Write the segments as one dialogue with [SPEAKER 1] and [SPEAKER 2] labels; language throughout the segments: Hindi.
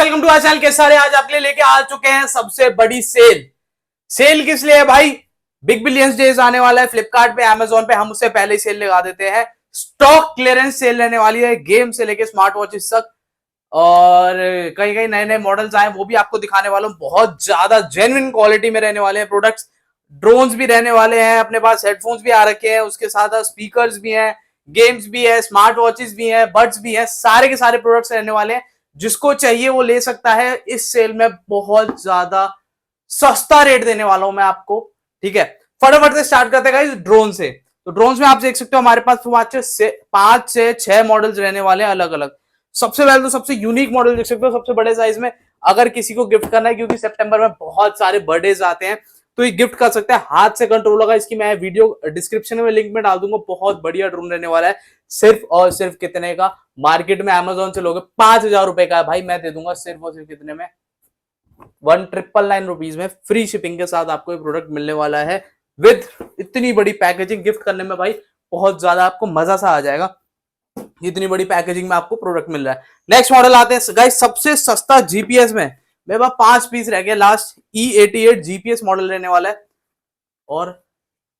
[SPEAKER 1] Welcome to our channel. के सारे आज आपके लिए लेके आ चुके हैं सबसे बड़ी सेल। सेल किस लिए है भाई? बिग बिलियंस डेज आने वाला है फ्लिपकार्ट पे, अमेजोन पे। हम उससे पहले ही सेल लगा देते हैं। स्टॉक क्लियरेंस सेल रहने वाली है, गेम से लेके स्मार्ट वॉचेस तक, और कई कई नए नए मॉडल्स आए वो भी आपको दिखाने वाला हूं। बहुत ज्यादा जेन्युइन क्वालिटी में रहने वाले हैं प्रोडक्ट्स। ड्रोन्स भी रहने वाले हैं अपने पास, हेडफोन्स भी आ रखे हैं, उसके साथ स्पीकर्स भी हैं, गेम्स भी है, स्मार्ट वॉचेस भी हैं, बड्स भी हैं। सारे के सारे प्रोडक्ट्स रहने वाले हैं। जिसको चाहिए वो ले सकता है। इस सेल में बहुत ज्यादा सस्ता रेट देने वाला हूं मैं आपको। ठीक है, फटाफट से स्टार्ट करते हैं ड्रोन से। तो ड्रोन में आप देख सकते हो हमारे पास 5 से 6 मॉडल्स रहने वाले हैं अलग अलग। सबसे पहले तो सबसे यूनिक मॉडल देख सकते हो सबसे बड़े साइज में। अगर किसी को गिफ्ट करना है, क्योंकि सितंबर में बहुत सारे बर्थडेज आते हैं, तो ये गिफ्ट कर सकते हैं। हाथ से कंट्रोल होगा। इसकी मैं वीडियो डिस्क्रिप्शन में लिंक में डाल दूंगा। बहुत बढ़िया ड्रोन रहने वाला है। सिर्फ और सिर्फ कितने का? मार्केट में अमेजोन से लोगे 5,000 रुपए का है भाई, मैं दे दूंगा सिर्फ और सिर्फ कितने में? 1,999 रुपीज में फ्री शिपिंग के साथ आपको ये प्रोडक्ट मिलने वाला है। विद इतनी बड़ी पैकेजिंग, गिफ्ट करने में भाई बहुत ज्यादा आपको मजा सा आ जाएगा। इतनी बड़ी पैकेजिंग में आपको प्रोडक्ट मिल रहा है। नेक्स्ट मॉडल आते हैं गाइस, सबसे सस्ता जीपीएस में। मेरे पास 5 पीस रह गए लास्ट। E88 जीपीएस मॉडल रहने वाला है और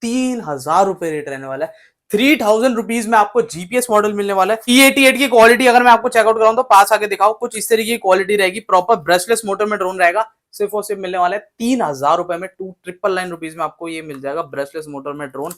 [SPEAKER 1] 3,000 रुपए रेट रहने वाला है। 3,000 रुपीज में आपको जीपीएस मॉडल मिलने वाला है। E88 की क्वालिटी अगर मैं आपको चेकआउट कराऊं तो पास आके दिखाओ, कुछ इस तरीके की क्वालिटी रहेगी। प्रॉपर ब्रशलेस मोटर में ड्रोन रहेगा। सिर्फ और सिर्फ मिलने वाला है 3,000 रुपए में। 2,999 रुपीज में आपको ये मिल जाएगा ब्रशलेस मोटर में ड्रोन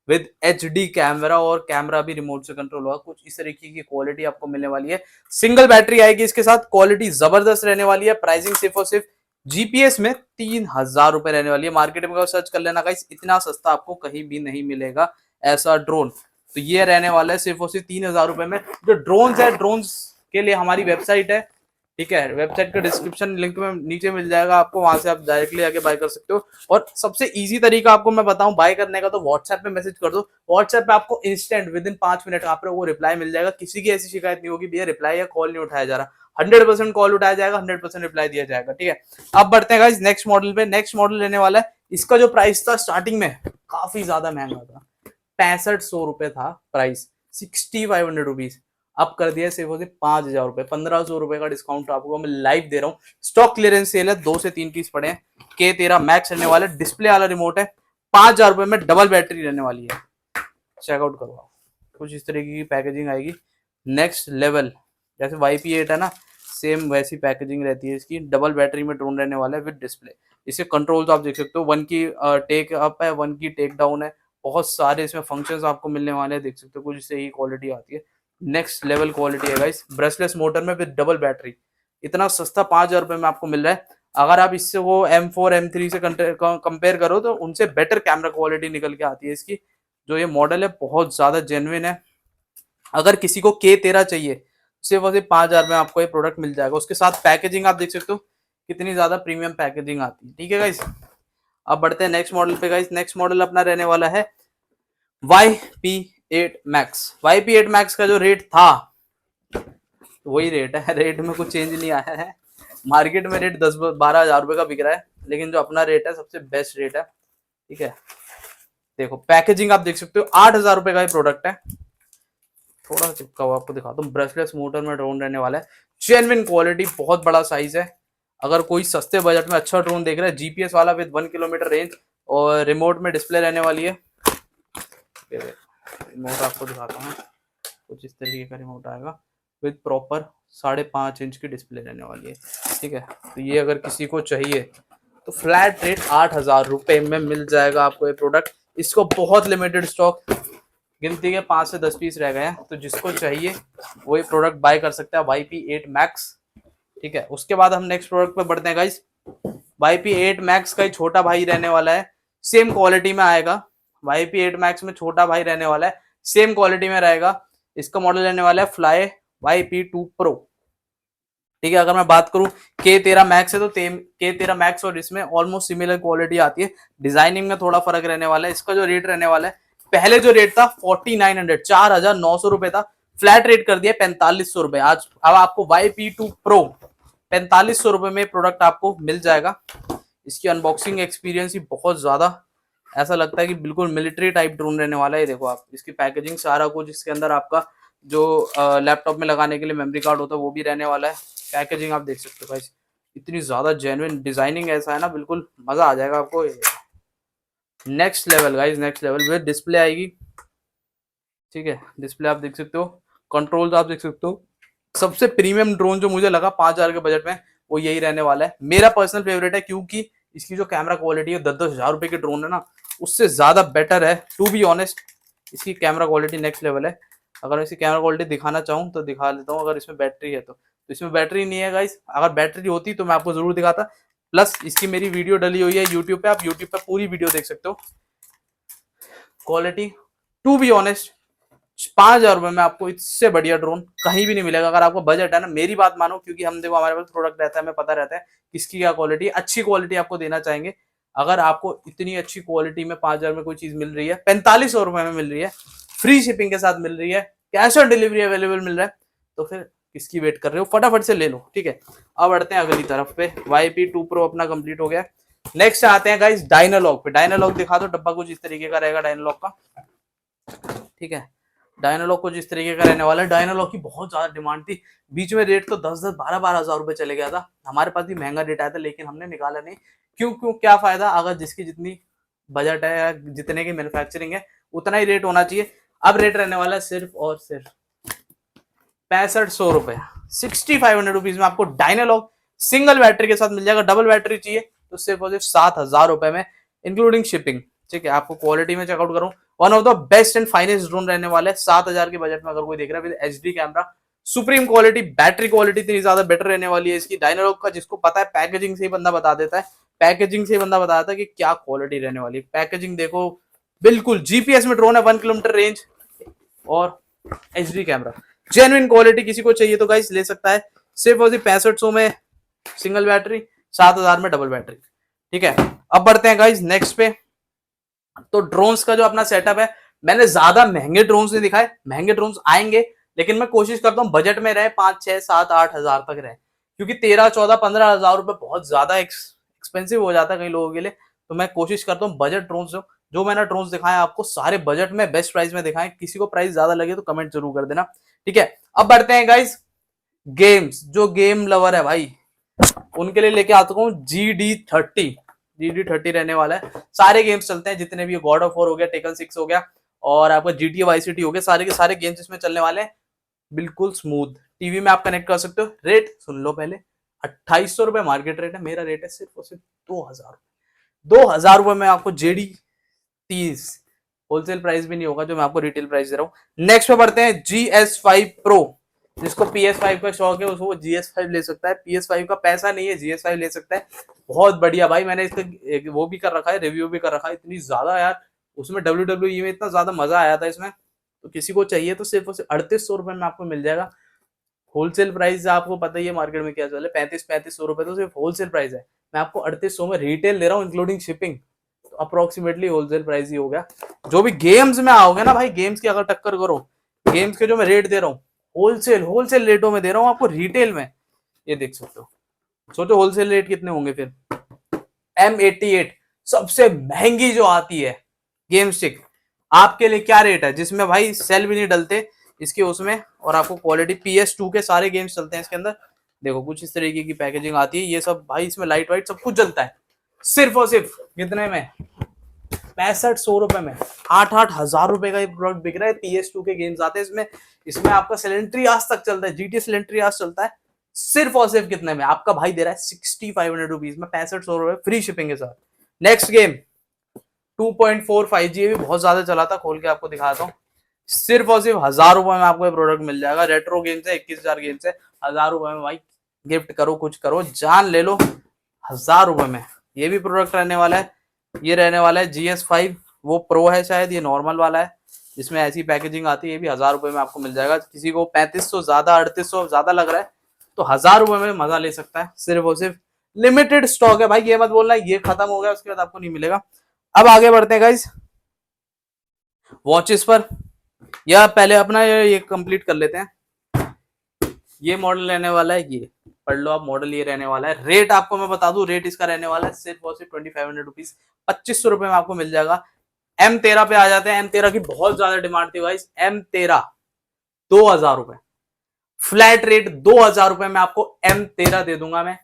[SPEAKER 1] विद HD कैमरा, और कैमरा भी रिमोट से कंट्रोल होगा। कुछ इस तरीके की क्वालिटी आपको मिलने वाली है। सिंगल बैटरी आएगी इसके साथ। क्वालिटी जबरदस्त रहने वाली है। प्राइसिंग सिर्फ और सिर्फ जीपीएस में 3,000 रुपए रहने वाली है। मार्केट में सर्च कर लेना गाइस, इतना सस्ता आपको कहीं भी नहीं मिलेगा ऐसा ड्रोन। तो ये रहने वाला है सिर्फ और सिर्फ 3,000 रुपए में। जो ड्रोन्स है, ड्रोन्स के लिए हमारी वेबसाइट है। ठीक है, वेबसाइट का डिस्क्रिप्शन लिंक में नीचे मिल जाएगा आपको, वहां से आप डायरेक्टली आके बाय कर सकते हो। और सबसे इजी तरीका आपको मैं बताऊं बाय करने का, तो व्हाट्सएप पे मैसेज कर दो। व्हाट्सएप पे आपको इंस्टेंट विद इन 5 मिनट आप वो रिप्लाई मिल जाएगा। किसी की ऐसी शिकायत नहीं होगी भैया रिप्लाई या कॉल नहीं उठाया जा रहा। 100% कॉल उठाया जाएगा, 100% रिप्लाई दिया जाएगा। ठीक है, अब बढ़ते हैं गाइस नेक्स्ट मॉडल पे। नेक्स्ट मॉडल लेने वाला है, इसका जो प्राइस था स्टार्टिंग में काफी ज्यादा महंगा था। 6500 रुपए था प्राइस, 6,500 रुपीज। अब कर दिया सिर्फ 5,000 रुपए। 1,500 रुपए का डिस्काउंट आपको मैं लाइव दे रहा हूँ। स्टॉक क्लियरेंस सेल है, 2 से 3 पीस पड़े हैं। K13 मैक्स रहने वाला है, डिस्प्ले वाला रिमोट है। 5,000 रुपए में डबल बैटरी रहने वाली है। चेकआउट करवाओ, कुछ इस तरीके की पैकेजिंग आएगी। नेक्स्ट लेवल, जैसे YP8 है ना, सेम वैसी पैकेजिंग रहती है इसकी। डबल बैटरी में ड्रोन रहने वाला है विद डिस्प्ले। इसके कंट्रोल तो आप देख सकते हो, 1 की टेक अप है, 1 की टेक डाउन है। बहुत सारे इसमें फंक्शंस आपको मिलने वाले हैं, देख सकते हो। कुछ इससे ही क्वालिटी आती है। नेक्स्ट लेवल क्वालिटी है गाइस, ब्रशलेस मोटर में विद डबल बैटरी। इतना सस्ता 5,000 रुपए में आपको मिल रहा है। अगर आप इससे वो M4 M3 से कंपेयर करो तो उनसे बेटर कैमरा क्वालिटी निकल के आती है इसकी। जो ये मॉडल है बहुत ज्यादा जेन्युइन है। अगर किसी को K13 चाहिए, सिर्फ और सिर्फ 5,000 में आपको ये प्रोडक्ट मिल जाएगा। उसके साथ पैकेजिंग आप देख सकते हो कितनी ज्यादा प्रीमियम पैकेजिंग आती है। ठीक है गाइस, अब बढ़ते हैं नेक्स्ट मॉडल पे गाइस। नेक्स्ट मॉडल अपना रहने वाला है YP8 Max। YP8 Max का जो रेट था वही रेट है, रेट में कुछ चेंज नहीं आया है। मार्केट में रेट 10-12 हजार रुपए का बिक रहा है, लेकिन जो अपना रेट है सबसे बेस्ट रेट है। ठीक है, देखो पैकेजिंग आप देख सकते हो। 8,000 रुपए का ये प्रोडक्ट है। थोड़ा सा चिपका हुआ आपको दिखाता हूँ। ब्रशलेस मोटर में ड्रोन रहने वाला है। जेन्युइन क्वालिटी, बहुत बड़ा साइज है। अगर कोई सस्ते बजट में अच्छा ड्रोन देख रहा है, जीपीएस वाला विद 1 किलोमीटर रेंज, और रिमोट में डिस्प्ले रहने वाली है। रिमोट आपको दिखाता हूँ, कुछ इस तरीके का रिमोट आएगा विद प्रॉपर 5.5 इंच की डिस्प्ले रहने वाली है। ठीक है, तो ये अगर किसी को चाहिए तो फ्लैट रेट 8,000 रुपए में मिल जाएगा आपको ये प्रोडक्ट। इसको बहुत लिमिटेड स्टॉक, गिनती के 5 से 10 पीस रह गए हैं। तो जिसको चाहिए वही प्रोडक्ट बाय कर सकता है, YP8 Max। ठीक है, उसके बाद हम नेक्स्ट प्रोडक्ट पे बढ़ते हैं गाइस। YP8 Max का ही छोटा भाई रहने वाला है, सेम क्वालिटी में आएगा। YP8 Max में छोटा भाई रहने वाला है, सेम क्वालिटी में रहेगा। इसका मॉडल रहने वाला है फ्लाई YP2 Pro। ठीक है, अगर मैं बात करूं K13 Max है तो K13 Max और इसमें ऑलमोस्ट सिमिलर क्वालिटी आती है। डिजाइनिंग में थोड़ा फर्क रहने वाला है। इसका जो रेट रहने वाला है, पहले जो रेट था 4,900, 4,900 रुपए था, फ्लैट रेट कर दिया 4,500 रुपए। आज अब आपको YP2 Pro 4,500 रुपए में प्रोडक्ट आपको मिल जाएगा। इसकी अनबॉक्सिंग एक्सपीरियंस ही बहुत ज्यादा, ऐसा लगता है कि बिल्कुल मिलिट्री टाइप ड्रोन रहने वाला है। देखो आप, इसकी पैकेजिंग सारा कुछ, इसके अंदर आपका जो लैपटॉप में लगाने के लिए मेमोरी कार्ड होता है वो भी रहने वाला है। पैकेजिंग आप देख सकते हो गाइस, इतनी ज्यादा जेन्युइन डिजाइनिंग ऐसा है ना, बिल्कुल मजा आ जाएगा आपको। Next level guys, next level. With display आएगी, ठीक है, डिस्प्ले आप देख सकते हो, कंट्रोल्स आप देख सकते हो। सबसे प्रीमियम ड्रोन जो मुझे लगा 5,000 के बजट में वो यही रहने वाला है, मेरा पर्सनल फेवरेट है, क्योंकि इसकी जो कैमरा क्वालिटी है 10-10 हजार रुपए की ड्रोन है ना, उससे ज्यादा बेटर है। टू बी ऑनेस्ट इसकी कैमरा क्वालिटी नेक्स्ट लेवल है। अगर मैं इसकी कैमरा क्वालिटी दिखाना चाहूँ तो दिखा लेता हूँ, अगर इसमें बैटरी है तो इसमें बैटरी नहीं है गाइस, अगर बैटरी होती तो मैं आपको जरूर दिखाता। प्लस इसकी मेरी वीडियो डली हुई है यूट्यूब पे, आप यूट्यूब पे पूरी वीडियो देख सकते हो। क्वालिटी टू बी ऑनेस्ट 5,000 रुपए में आपको इससे बढ़िया ड्रोन कहीं भी नहीं मिलेगा। अगर आपको बजट है ना, मेरी बात मानो, क्योंकि हम देखो हमारे पास प्रोडक्ट रहता है, हमें पता रहता है किसकी क्या क्वालिटी, अच्छी क्वालिटी आपको देना चाहेंगे। अगर आपको इतनी अच्छी क्वालिटी में 5,000 में कोई चीज मिल रही है, 4500 रुपए में मिल रही है, फ्री शिपिंग के साथ मिल रही है, कैश ऑन डिलीवरी अवेलेबल मिल रहा है, तो फिर किसकी वेट कर रहे हो, फटाफट से ले लो। ठीक है, अब बढ़ते हैं अगली तरफ पे। YP2 Pro अपना कंप्लीट हो गया। नेक्स्ट आते हैं गाइस डायनालॉग पे। डायनालॉग दिखा दो, डब्बा कुछ इस तरीके का रहेगा डायनालॉग का, ठीक है। डायनालॉग कुछ इस तरीके का रहने वाला है। डायनालॉग की बहुत ज्यादा डिमांड थी, बीच में रेट तो 10-10, 12-12 हजार रुपए चले गया था। हमारे पास भी महंगा रेट आया था, लेकिन हमने निकाला नहीं। क्यों क्यों क्या फायदा, अगर जिसकी जितनी बजट है या जितने की मैन्युफैक्चरिंग है उतना ही रेट होना चाहिए। अब रेट रहने वाला है सिर्फ और सिर्फ 6500 रुपए, 6500 रुपीज में आपको डायनालॉग सिंगल बैटरी के साथ मिल जाएगा। डबल बैटरी चाहिए तो सिर्फ और सिर्फ 7,000 रुपए में, इंक्लूडिंग शिपिंग। ठीक है, आपको क्वालिटी में चेकआउट करूं, one of the best and finest drone रहने वाले 7,000 के बजट में। अगर कोई देख रहा है with HD camera, supreme quality, battery quality इतनी ज्यादा बेटर रहने वाली है इसकी डायनालॉग का। जिसको पता है पैकेजिंग से ही बंदा बता देता है, पैकेजिंग से ही बंदा बता देता है कि क्या क्वालिटी रहने वाली है। पैकेजिंग देखो, बिल्कुल GPS में ड्रोन है, 1 किलोमीटर रेंज और HD कैमरा, जेन्युइन क्वालिटी। किसी को चाहिए तो गाइस ले सकता है। सिर्फ और सिर्फ 6500 में सिंगल बैटरी, 7,000 में डबल बैटरी। ठीक है, अब बढ़ते हैं गाइस नेक्स्ट पे। तो ड्रोन्स का जो अपना सेटअप है, मैंने ज्यादा महंगे ड्रोन्स नहीं दिखाए, महंगे ड्रोन्स आएंगे, लेकिन मैं कोशिश करता हूं बजट में रहे, 5, 6, 7, 8 हजार तक रहे। क्योंकि 13, 14, 15 हजार रुपए बहुत ज्यादा एक्सपेंसिव हो जाता है कई लोगों के लिए। तो मैं कोशिश करता हूँ बजट ड्रोन्स जो मैंने ड्रोन्स दिखाए आपको सारे बजट में बेस्ट प्राइस में दिखाएं। किसी को प्राइस ज्यादा लगे तो कमेंट जरूर कर देना। ठीक है, अब बढ़ते हैं गाइस गेम्स। जो गेम लवर है भाई उनके लिए लेके आता हूँ GD30 रहने वाला है। सारे गेम्स चलते हैं जितने भी, गॉड ऑफ वॉर हो गया, टेकन 6 हो गया और आपका GTA Vice City हो गया, सारे के सारे गेम्स इसमें चलने वाले हैं बिल्कुल स्मूथ। टीवी में आप कनेक्ट कर सकते हो। रेट सुन लो पहले, 2800 रुपए मार्केट रेट है, मेरा रेट है सिर्फ और सिर्फ 2,000। 2,000 रुपए में आपको JD30, होलसेल प्राइस भी नहीं होगा जो मैं आपको रिटेल प्राइस दे रहा हूँ। नेक्स्ट पे बढ़ते हैं GS5 Pro। जिसको PS5 का शौक है उसको GS5 ले सकता है, PS5 का पैसा नहीं है, GS5 ले सकता है। बहुत बढ़िया भाई, मैंने इसका वो भी कर रखा है, रिव्यू भी कर रखा है। इतनी ज्यादा यार उसमें WWE में इतना ज्यादा मजा आया था इसमें, तो किसी को चाहिए तो सिर्फ 3800 रुपए में आपको मिल जाएगा। होलसेल प्राइस आपको पता ही है मार्केट में क्या चल रहा है, 3500 रुपए तो सिर्फ होलसेल प्राइस है। मैं आपको 3800 में रिटेल दे रहा हूँ इंक्लूडिंग शिपिंग, तो अप्रोक्सीमेटली होलसेल प्राइस ही हो गया। जो भी गेम्स में आओगे ना भाई, गेम्स की अगर टक्कर करो, गेम्स के जो मैं रेट दे रहा हूँ होलसेल रेटों में दे रहा हूँ आपको रिटेल में, ये देख सकते हो। सोचो होलसेल रेट कितने होंगे फिर। M88 सबसे महंगी जो आती है गेम स्टिक, आपके लिए क्या रेट है, जिसमें भाई सेल भी नहीं डलते इसके उसमें, और आपको क्वालिटी PS2 के सारे गेम्स चलते हैं इसके अंदर। देखो कुछ इस तरीके की पैकेजिंग आती है, ये सब भाई इसमें लाइट वाइट सब कुछ जलता है। सिर्फ और सिर्फ कितने में, 6500 रुपए में 8-8 हजार रुपए का ये प्रोडक्ट बिक रहा है। PS2 के गेम्स आते हैं इसमें। इसमें आपका सिलेंट्री आज तक चलता है, GTA सिलेंट्री आज चलता है। सिर्फ और सिर्फ कितने में आपका भाई दे रहा है 6500 रुपीज में, 6500 रुपए फ्री शिपिंग के साथ। नेक्स्ट गेम 2.45G, भी बहुत ज्यादा चला था, खोल के आपको दिखाता हूँ। सिर्फ और सिर्फ 1000 रुपए में आपको ये प्रोडक्ट मिल जाएगा। रेट्रो गेम्स है, 21,000 गेम्स है, 1000 रुपए में भाई गिफ्ट करो, कुछ करो, जान ले लो 1000 रुपए में। ये भी प्रोडक्ट रहने वाला है, ये रहने वाला है GS5, वो प्रो है शायद, ये नॉर्मल वाला है जिसमें ऐसी पैकेजिंग आती है। ये भी 1000 रुपए में आपको मिल जाएगा। किसी को 3500 ज्यादा, 3800 ज्यादा लग रहा है तो 1000 रुपए में मजा ले सकता है। सिर्फ और सिर्फ लिमिटेड स्टॉक है भाई, ये मत बोलना ये खत्म हो गया उसके बाद आपको नहीं मिलेगा। अब आगे बढ़ते हैं गाइस वॉचेस पर, या पहले अपना ये कंप्लीट कर लेते हैं। ये मॉडल रहने वाला है, ये पढ़ लो आप मॉडल, ये रहने वाला है। रेट आपको मैं बता दूं, रेट इसका रहने वाला है सिर्फ और सिर्फ 2500 रुपीज, 2500 रुपए में आपको मिल जाएगा। M13 पे आ जाते हैं। M13 की बहुत ज्यादा डिमांड थी गाइस। M13 2000 रुपए, फ्लैट रेट 2,000 रुपए में आपको M13 दे दूंगा मैं।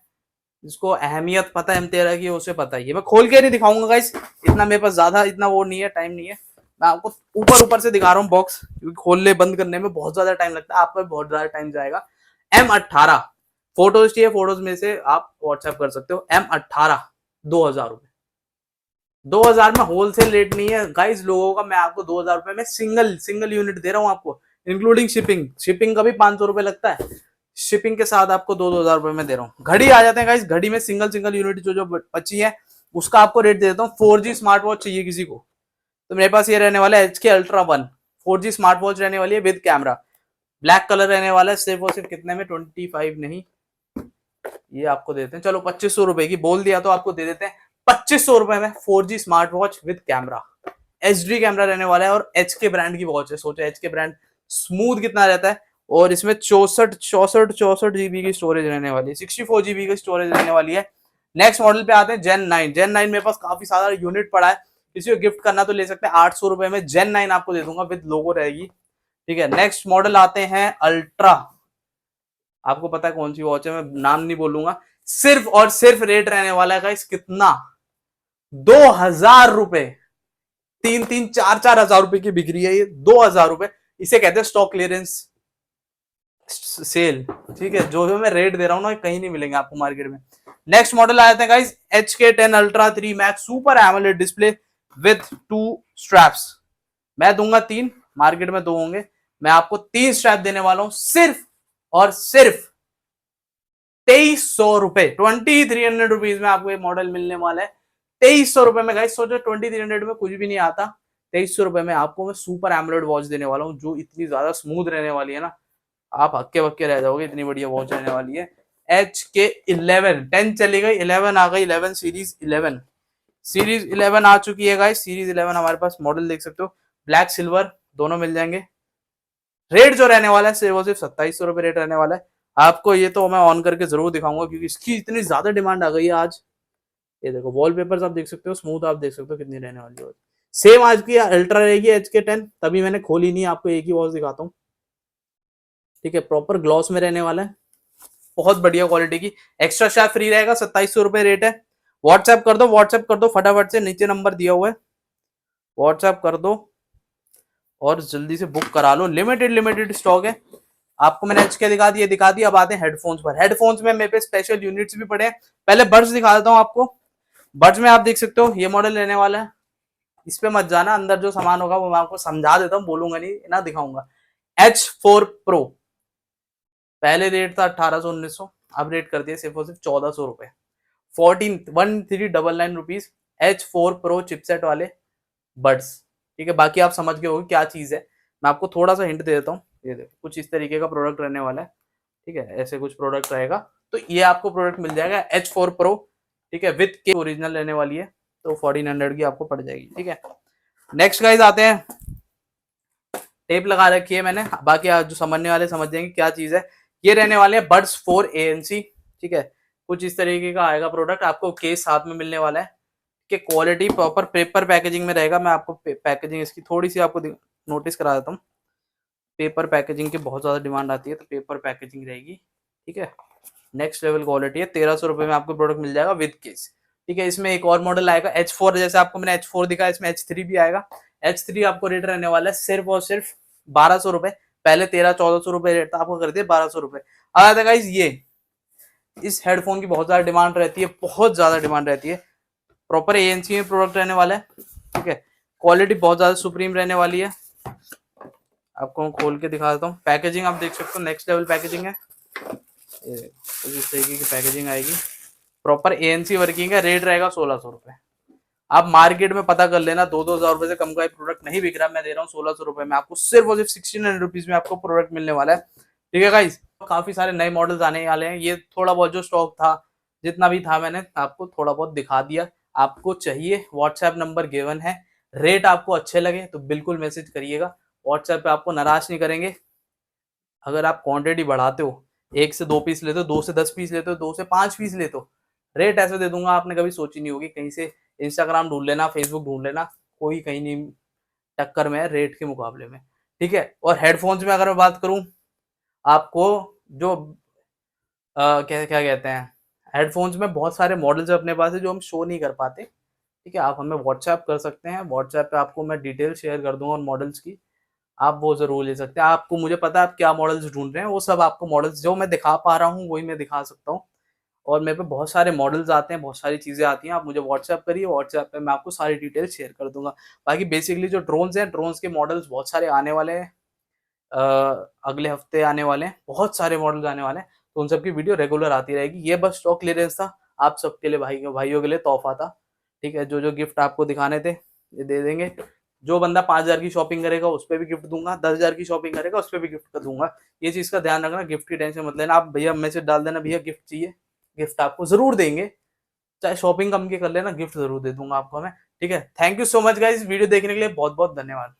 [SPEAKER 1] जिसको अहमियत पता है M13 की उसे पता ही है। मैं खोल के नहीं दिखाऊंगा गाइस, इतना मेरे पास ज्यादा इतना वो नहीं है, टाइम नहीं है। मैं आपको ऊपर ऊपर से दिखा रहा हूँ बॉक्स, क्योंकि खोलने बंद करने में बहुत ज्यादा टाइम लगता है, आपका भी बहुत ज्यादा टाइम जाएगा। M18 फोटोज चाहिए, फोटोज में से आप व्हाट्सएप कर सकते हो। M18 2,000 रुपए, 2,000 में होलसेल रेट नहीं है गाइस लोगों का। मैं आपको 2,000 रुपए में सिंगल सिंगल यूनिट दे रहा हूँ आपको, इंक्लूडिंग शिपिंग। शिपिंग का भी 500 रुपए लगता है, शिपिंग के साथ आपको 2,000 रुपए में दे रहा हूँ। घड़ी आ जाते हैं गाइस, घड़ी में सिंगल सिंगल यूनिट जो जो बची है उसका आपको रेट दे देता हूँ। 4G स्मार्ट वॉच चाहिए किसी को तो मेरे पास ये रहने वाला है HK Ultra 1 4G smart watch रहने वाली है विद कैमरा, ब्लैक कलर रहने वाला है। सिर्फ और सिर्फ कितने में, 25 नहीं, ये आपको देते हैं, चलो 2500 रुपए की बोल दिया तो आपको दे देते हैं 2500 रुपए में 4G smart watch with camera. HD camera रहने वाला है और HK ब्रांड की वॉच है। सोचो HK ब्रांड स्मूथ कितना रहता है। और इसमें 64 जीबी की स्टोरेज रहने वाली है, 64 जीबी की स्टोरेज रहने वाली है। नेक्स्ट मॉडल पे आते हैं Gen 9 मेरे पास काफी सारा यूनिट पड़ा है, किसी को गिफ्ट करना तो ले सकते हैं। 800 रुपए में Gen 9 आपको दे दूंगा, विद लोगो रहेगी, ठीक है। नेक्स्ट मॉडल आते हैं अल्ट्रा, आपको पता है कौन सी वॉच है, मैं नाम नहीं बोलूंगा। सिर्फ और सिर्फ रेट रहने वाला है गाइस कितना, 2,000 रुपए। 3-3, 4-4 हजार रुपए की बिक रही है ये, 2,000 रुपए। इसे कहते हैं स्टॉक क्लियरेंस सेल, ठीक है। जो जो मैं रेट दे रहा हूं ना कहीं नहीं मिलेंगे आपको मार्केट में। नेक्स्ट मॉडल आते हैं guys HK10 Ultra 3 Max super AMOLED display with 2 straps. मैं दूंगा 3, मार्केट में 2 होंगे, मैं आपको 3 स्ट्रैप देने वाला हूं सिर्फ और सिर्फ 2,300 रुपए। 2,300 रुपीज में आपको ये मॉडल मिलने वाला है, 2,300 रुपए में। गाइस सोचो 2,300 में कुछ भी नहीं आता, 2,300 रुपए में आपको मैं सुपर एमोलेड वॉच देने वाला हूँ, जो इतनी ज्यादा स्मूथ रहने वाली है ना, आप हक्के बक्के रह जाओगे, इतनी बढ़िया वॉच रहने वाली है। HK11 10 चली गई, 11 आ गई, 11 सीरीज 11 आ चुकी है गाइस। सीरीज 11 हमारे पास मॉडल देख सकते हो, ब्लैक सिल्वर दोनों मिल जाएंगे। रेट जो रहने वाला है सिर्फ वो सिर्फ 2,700 रुपए रेट रहने वाला है। आपको ये तो मैं ऑन करके जरूर दिखाऊंगा, क्योंकि इसकी इतनी ज्यादा डिमांड आ गई है आज। ये देखो वॉलपेपर्स आप देख सकते हो, स्मूथ आप देख सकते हो कितनी रहने वाली है। सेम आज की अल्ट्रा रहेगी HK10, तभी मैंने खोली नहीं, आपको एक ही वॉच दिखाता हूँ, ठीक है। प्रॉपर ग्लॉस में रहने वाला है, बहुत बढ़िया क्वालिटी की। एक्स्ट्रा शार्प फ्री रहेगा, 2,700 रुपए रेट है। व्हाट्सएप कर दो फटाफट से, नीचे नंबर दिया हुआ है, व्हाट्सएप कर दो और जल्दी से बुक करा लो। लिमिटेड स्टॉक है। आपको मैंने HK दिखा दिया। अब आते हैं हेडफोन्स पर। हेडफोन्स में मेरे पे स्पेशल यूनिट्स भी पड़े हैं। पहले बड्स दिखा देता हूँ आपको। बड्स में आप देख सकते हो ये मॉडल रहने वाला है, इस पे मत जाना, अंदर जो सामान होगा वो मैं आपको समझा देता हूँ, बोलूंगा नहीं ना, दिखाऊंगा। H4 Pro पहले रेट था 1,800-1,900, अब रेट कर दिया सिर्फ और सिर्फ 1,400 रुपए, 1399 रुपीज। H4 Pro चिपसेट वाले बड्स, ठीक है। बाकी आप समझ गए होगे क्या चीज है, मैं आपको थोड़ा सा हिंट दे देता हूँ। ये देखो कुछ इस तरीके का प्रोडक्ट रहने वाला है, ठीक है, ऐसे कुछ प्रोडक्ट रहेगा। तो ये आपको प्रोडक्ट मिल जाएगा H4 Pro, ठीक है, विथ के ओरिजिनल रहने वाली है, तो 1,400 की आपको पड़ जाएगी, ठीक है। नेक्स्ट गाइस आते हैं, टेप लगा रखी है मैंने, बाकी जो समझने वाले समझ जाएंगे क्या चीज है। ये रहने वाले हैं बड्स 4 ANC, ठीक है। कुछ इस तरीके का आएगा प्रोडक्ट, आपको केस साथ में मिलने वाला है, कि क्वालिटी प्रॉपर पेपर पैकेजिंग में रहेगा। मैं आपको पैकेजिंग इसकी थोड़ी सी आपको नोटिस करा देता हूँ। पेपर पैकेजिंग की बहुत ज्यादा डिमांड आती है, तो पेपर पैकेजिंग रहेगी, ठीक है। नेक्स्ट लेवल क्वालिटी है, 1,300 रुपए में आपको प्रोडक्ट मिल जाएगा विद केस, ठीक है। इसमें एक और मॉडल आएगा H4, जैसे आपको मैंने H4 दिखा, इसमें H3 भी आएगा। H3 आपको रेट रहने वाला है सिर्फ और सिर्फ 1,200 रुपए। पहले 1,300-1,400 रुपए रेट था, आपको कर दिया 1,200 रुपए। अब आता है गाइस ये, इस हेडफोन की बहुत ज्यादा डिमांड रहती है, बहुत ज्यादा डिमांड रहती है। प्रॉपर ANC में प्रोडक्ट रहने वाला है, ठीक है। क्वालिटी बहुत ज्यादा सुप्रीम रहने वाली है, आपको मैं खोल के दिखा देता हूँ। पैकेजिंग आप देख सकते हो, नेक्स्ट लेवल पैकेजिंग है, इस तरीके की पैकेजिंग आएगी, प्रॉपर ANC वर्किंग है। रेट रहेगा 1,600 रुपए। आप मार्केट में पता कर लेना, 2-2 हजार रुपए से कम का प्रोडक्ट नहीं बिक रहा, मैं दे रहा हूँ 1,600 रुपए में आपको, सिर्फ और सिर्फ 1,600 रुपीज में आपको प्रोडक्ट मिलने वाला है, ठीक है गाइस। काफी सारे नए मॉडल्स आने वाले हैं, ये थोड़ा बहुत जो स्टॉक था, जितना भी था मैंने आपको थोड़ा बहुत दिखा दिया। आपको चाहिए, व्हाट्सएप नंबर गिवन है। रेट आपको अच्छे लगे तो बिल्कुल मैसेज करिएगा, व्हाट्सएप पे आपको नाराज नहीं करेंगे। अगर आप क्वांटिटी बढ़ाते हो, 1 से 2 पीस लेते हो, 2 से 10 पीस लेते हो, 2 से 5 पीस लेते हो, रेट ऐसे दे दूंगा आपने कभी सोची नहीं होगी। कहीं से इंस्टाग्राम ढूंढ लेना, फेसबुक ढूंढ लेना, कोई कहीं नहीं टक्कर में है रेट के मुकाबले में, ठीक है। और हेडफोन्स में अगर मैं बात करूं, आपको जो क्या क्या कहते हैं, हेडफोन्स में बहुत सारे मॉडल्स अपने पास है जो हम शो नहीं कर पाते। ठीक है, आप हमें व्हाट्सएप कर सकते हैं, व्हाट्सएप पे आपको मैं डिटेल शेयर कर दूंगा उन मॉडल्स की, आप वो जरूर ले सकते हैं। आपको, मुझे पता है आप क्या मॉडल्स ढूंढ रहे हैं, वो सब आपको मॉडल्स जो मैं दिखा पा रहा हूँ वही मैं दिखा सकता हूँ। और मेरे पे बहुत सारे मॉडल्स आते हैं, बहुत सारी चीजें आती हैं, आप मुझे व्हाट्सएप करिए, व्हाट्सएप पे मैं आपको सारी डिटेल शेयर कर दूंगा। बाकी बेसिकली जो ड्रोन्स हैं, ड्रोन्स के मॉडल्स बहुत सारे आने वाले हैं, अगले हफ्ते आने वाले हैं, बहुत सारे मॉडल्स आने वाले हैं, तो उन सब की वीडियो रेगुलर आती रहेगी। ये बस स्टॉक क्लियरेंस था, आप सबके लिए, भाइयों के लिए तोहफा था। ठीक है, जो जो गिफ्ट आपको दिखाने थे ये दे देंगे। जो बंदा 5,000 की शॉपिंग करेगा उस पर भी गिफ्ट दूंगा, 10,000 की शॉपिंग करेगा उस पर भी गिफ्ट दूंगा। ये चीज का ध्यान रखना, गिफ्ट की टेंशन मत लेना, आप भैया मैसेज डाल देना भैया गिफ्ट चाहिए, गिफ्ट आपको जरूर देंगे। चाहे शॉपिंग कम की कर लेना, गिफ्ट जरूर दे दूंगा आपको मैं। ठीक है, thank you so much guys, video देखने के लिए बहुत बहुत धन्यवाद।